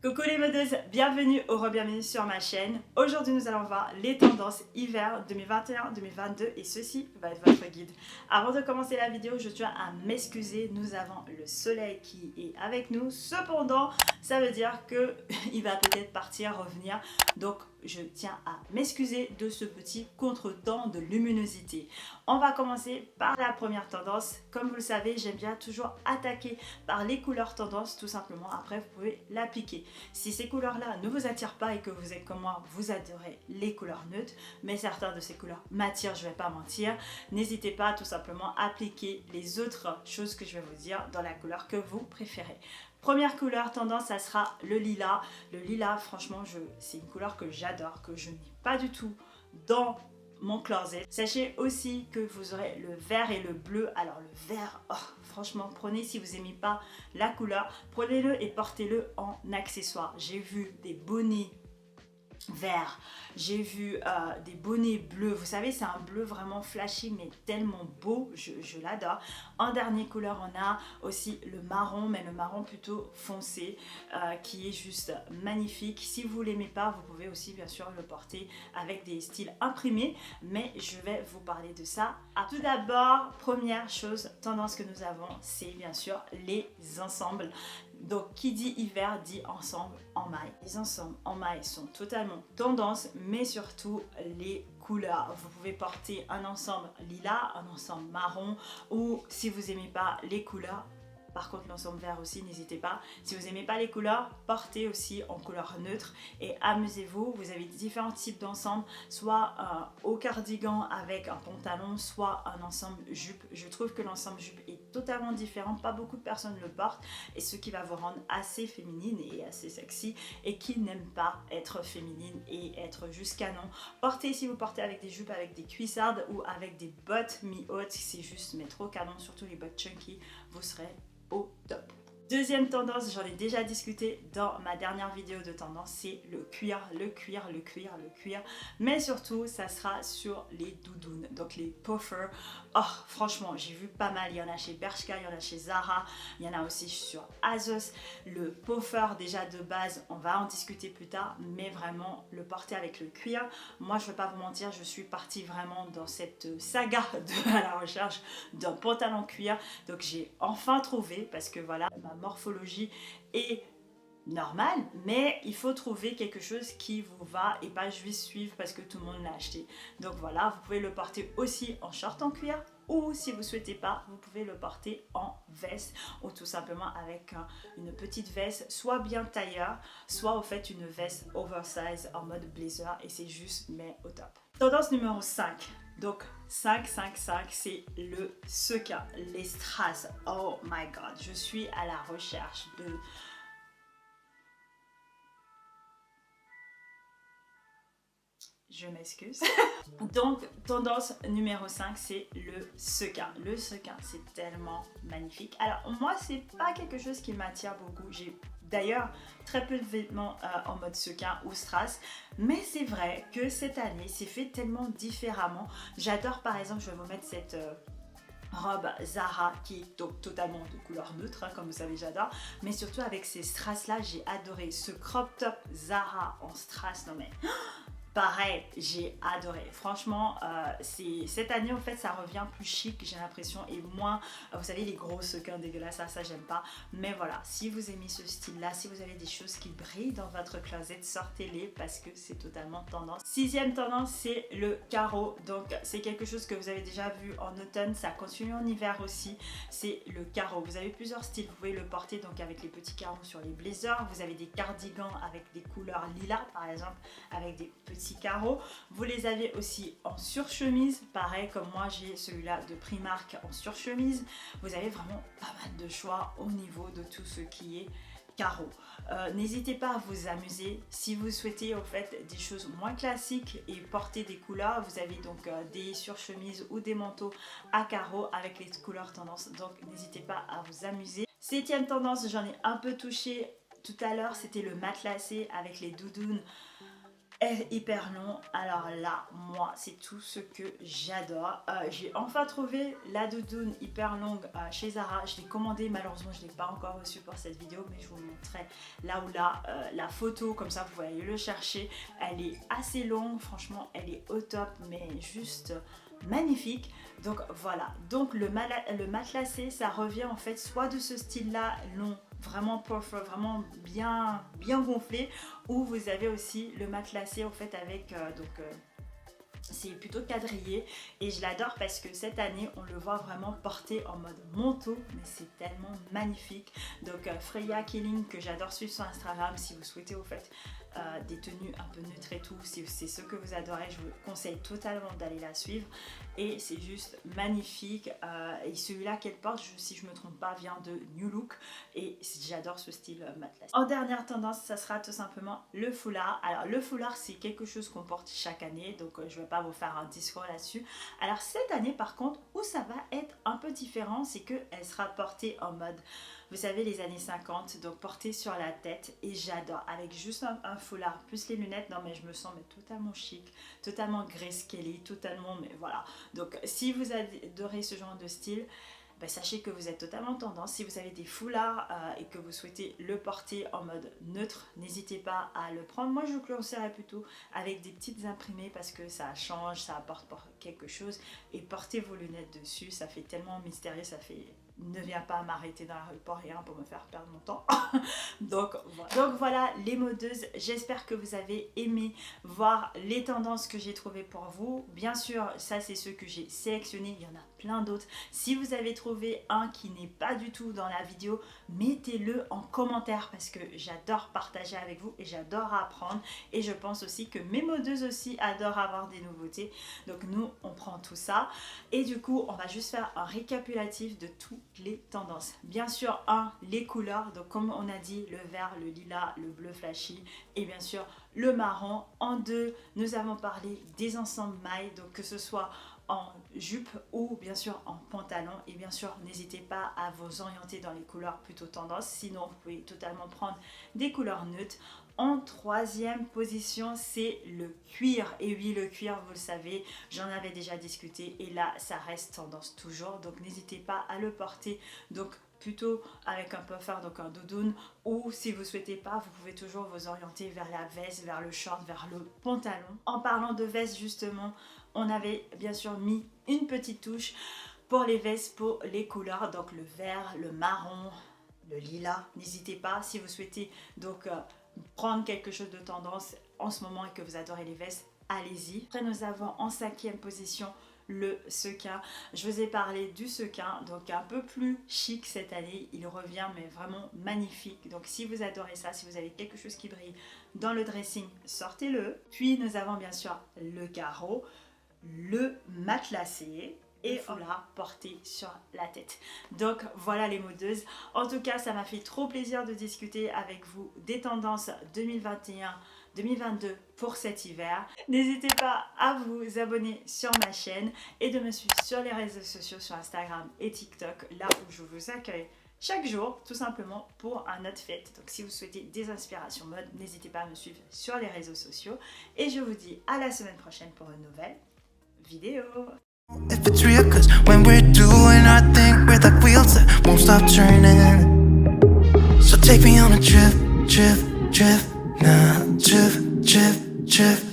Coucou les modeuses, bienvenue ou re-bienvenue sur ma chaîne. Aujourd'hui nous allons voir les tendances hiver 2021-2022 et ceci va être votre guide. Avant de commencer la vidéo, je tiens à m'excuser, nous avons le soleil qui est avec nous. Cependant, ça veut dire qu'il va peut-être partir, revenir. Donc je tiens à m'excuser de ce petit contretemps de luminosité. On va commencer par la première tendance. Comme vous le savez, j'aime bien toujours attaquer par les couleurs tendances, tout simplement. Après, vous pouvez l'appliquer. Si ces couleurs-là ne vous attirent pas et que vous êtes comme moi, vous adorez les couleurs neutres, mais certaines de ces couleurs m'attirent, je ne vais pas mentir. N'hésitez pas à tout simplement appliquer les autres choses que je vais vous dire dans la couleur que vous préférez. Première couleur tendance, ça sera le lilas. Le lilas, franchement, c'est une couleur que j'adore, que je n'ai pas du tout dans mon closet. Sachez aussi que vous aurez le vert et le bleu. Alors le vert, franchement, prenez, si vous n'aimez pas la couleur, prenez-le et portez-le en accessoire. J'ai vu des bonnets verts, j'ai vu des bonnets bleus, vous savez c'est un bleu vraiment flashy mais tellement beau, je l'adore. En dernière couleur on a aussi le marron, mais le marron plutôt foncé qui est juste magnifique. Si vous l'aimez pas, vous pouvez aussi bien sûr le porter avec des styles imprimés, mais je vais vous parler de ça. Tout d'abord, première chose, tendance que nous avons, c'est bien sûr les ensembles. Donc qui dit hiver dit ensemble en maille. Les ensembles en maille sont totalement tendance, mais surtout les couleurs. Vous pouvez porter un ensemble lilas, un ensemble marron, ou si vous n'aimez pas les couleurs, par contre l'ensemble vert aussi, n'hésitez pas. Si vous n'aimez pas les couleurs, portez aussi en couleur neutre et amusez-vous. Vous avez différents types d'ensemble, soit au cardigan avec un pantalon, soit un ensemble jupe. Je trouve que l'ensemble jupe est totalement différent, pas beaucoup de personnes le portent, et ce qui va vous rendre assez féminine et assez sexy, et qui n'aime pas être féminine et être juste canon. Portez, si vous portez avec des jupes, avec des cuissardes ou avec des bottes mi-hautes, c'est juste mais trop canon, surtout les bottes chunky, vous serez au top. Deuxième tendance, j'en ai déjà discuté dans ma dernière vidéo de tendance, c'est le cuir, le cuir, le cuir, le cuir. Mais surtout, ça sera sur les doudounes, donc les puffers. Oh, franchement, j'ai vu pas mal. Il y en a chez Bershka, il y en a chez Zara, il y en a aussi sur ASOS. Le puffer, déjà de base, on va en discuter plus tard, mais vraiment, le porter avec le cuir. Moi, je ne vais pas vous mentir, je suis partie vraiment dans cette saga à la recherche d'un pantalon cuir. Donc, j'ai enfin trouvé, parce que voilà, ma morphologie est normale, mais il faut trouver quelque chose qui vous va et pas juste suivre parce que tout le monde l'a acheté. Donc voilà, vous pouvez le porter aussi en short en cuir, ou si vous ne souhaitez pas, vous pouvez le porter en veste, ou tout simplement avec une petite veste, soit bien tailleur, soit au fait une veste oversize en mode blazer, et c'est juste mais au top. Tendance numéro 5. Donc 5, c'est le sequin, les strass. Oh my god, je suis à la recherche de... Je m'excuse. Donc, tendance numéro 5, c'est le sequin. Le sequin, c'est tellement magnifique. Alors, moi, c'est pas quelque chose qui m'attire beaucoup. J'ai d'ailleurs très peu de vêtements en mode sequin ou strass. Mais c'est vrai que cette année, c'est fait tellement différemment. J'adore, par exemple, je vais vous mettre cette... robe Zara qui est donc totalement de couleur neutre, hein, comme vous savez j'adore, mais surtout avec ces strass là, j'ai adoré ce crop top Zara en strass. Non mais pareil, j'ai adoré. Franchement, cette année, en fait, ça revient plus chic, j'ai l'impression, et moins, vous savez, les gros sequins dégueulasses, ça j'aime pas. Mais voilà, si vous aimez ce style-là, si vous avez des choses qui brillent dans votre closet, sortez-les parce que c'est totalement tendance. Sixième tendance, c'est le carreau. Donc, c'est quelque chose que vous avez déjà vu en automne, ça continue en hiver aussi. C'est le carreau. Vous avez plusieurs styles, vous pouvez le porter donc avec les petits carreaux sur les blazers. Vous avez des cardigans avec des couleurs lilas, par exemple, avec des petits carreaux. Vous les avez aussi en surchemise, pareil comme moi j'ai celui-là de Primark en surchemise. Vous avez vraiment pas mal de choix au niveau de tout ce qui est carreaux. N'hésitez pas à vous amuser si vous souhaitez en fait des choses moins classiques et porter des couleurs. Vous avez donc des surchemises ou des manteaux à carreaux avec les couleurs tendance, donc n'hésitez pas à vous amuser. Septième tendance, j'en ai un peu touché tout à l'heure, c'était le matelassé avec les doudounes. est hyper long. Alors là, moi, c'est tout ce que j'adore. J'ai enfin trouvé la doudoune hyper longue chez Zara. Je l'ai commandée, malheureusement, je ne l'ai pas encore reçue pour cette vidéo, mais je vous montrerai là ou là la photo, comme ça vous pouvez aller le chercher. Elle est assez longue, franchement, elle est au top, mais juste magnifique. Donc voilà, donc le matelassé, ça revient en fait soit de ce style là long, vraiment puff, vraiment bien gonflé, ou vous avez aussi le matelassé en fait avec c'est plutôt quadrillé, et je l'adore parce que cette année on le voit vraiment porté en mode manteau, mais c'est tellement magnifique. Donc Freya Killing, que j'adore suivre sur Instagram, si vous souhaitez au fait des tenues un peu neutres et tout, si c'est ce que vous adorez, je vous conseille totalement d'aller la suivre, et c'est juste magnifique. Et celui-là qu'elle porte, si je me trompe pas, vient de New Look, et j'adore ce style matelassé. En dernière tendance, ça sera tout simplement le foulard. Alors le foulard, c'est quelque chose qu'on porte chaque année, donc je ne vais pas vous faire un discours là-dessus. Alors cette année par contre, où ça va être un peu différent, c'est qu'elle sera portée en mode, vous savez, les années 50, donc portée sur la tête, et j'adore, avec juste un foulard plus les lunettes. Non mais je me sens mais totalement chic, totalement Grace Kelly, totalement, mais voilà. Donc si vous adorez ce genre de style, ben, sachez que vous êtes totalement tendance. Si vous avez des foulards et que vous souhaitez le porter en mode neutre, n'hésitez pas à le prendre. Moi je vous conseillerais plutôt avec des petites imprimées, parce que ça change, ça apporte quelque chose, et portez vos lunettes dessus, ça fait tellement mystérieux, ça fait... Ne viens pas m'arrêter dans la rue pour rien, pour me faire perdre mon temps. Donc voilà les modeuses, j'espère que vous avez aimé voir les tendances que j'ai trouvées pour vous. Bien sûr, ça c'est ceux que j'ai sélectionnés, il y en a plein d'autres. Si vous avez trouvé un qui n'est pas du tout dans la vidéo, mettez-le en commentaire, parce que j'adore partager avec vous et j'adore apprendre, et je pense aussi que mes modeuses aussi adorent avoir des nouveautés. Donc nous on prend tout ça, et du coup on va juste faire un récapitulatif de tout les tendances. Bien sûr, les couleurs, donc comme on a dit, le vert, le lilas, le bleu flashy, et bien sûr le marron. En 2, nous avons parlé des ensembles mailles, donc que ce soit en jupe ou bien sûr en pantalon, et bien sûr n'hésitez pas à vous orienter dans les couleurs plutôt tendance, sinon vous pouvez totalement prendre des couleurs neutres. En 3e position, c'est le cuir. Et oui, le cuir, vous le savez, j'en avais déjà discuté, et là, ça reste tendance toujours. Donc, n'hésitez pas à le porter. Donc, plutôt avec un puffer, donc un doudoune, ou si vous ne souhaitez pas, vous pouvez toujours vous orienter vers la veste, vers le short, vers le pantalon. En parlant de veste, justement, on avait bien sûr mis une petite touche pour les vestes, pour les couleurs, donc le vert, le marron, le lilas. N'hésitez pas, si vous souhaitez donc prendre quelque chose de tendance en ce moment et que vous adorez les vestes, allez-y. Après nous avons en 5e position le sequin. Je vous ai parlé du sequin, donc un peu plus chic cette année, il revient mais vraiment magnifique. Donc si vous adorez ça, si vous avez quelque chose qui brille dans le dressing, sortez-le. Puis nous avons bien sûr le carreau, le matelassé, et on l'a porté sur la tête. Donc voilà les modeuses. En tout cas, ça m'a fait trop plaisir de discuter avec vous des tendances 2021-2022 pour cet hiver. N'hésitez pas à vous abonner sur ma chaîne et de me suivre sur les réseaux sociaux, sur Instagram et TikTok, là où je vous accueille chaque jour, tout simplement pour un outfit. Donc si vous souhaitez des inspirations mode, n'hésitez pas à me suivre sur les réseaux sociaux. Et je vous dis à la semaine prochaine pour une nouvelle vidéo. If it's real, cause when we're doing our thing, we're like wheels that won't stop turning. So take me on a trip, trip, trip, nah, trip, trip, trip.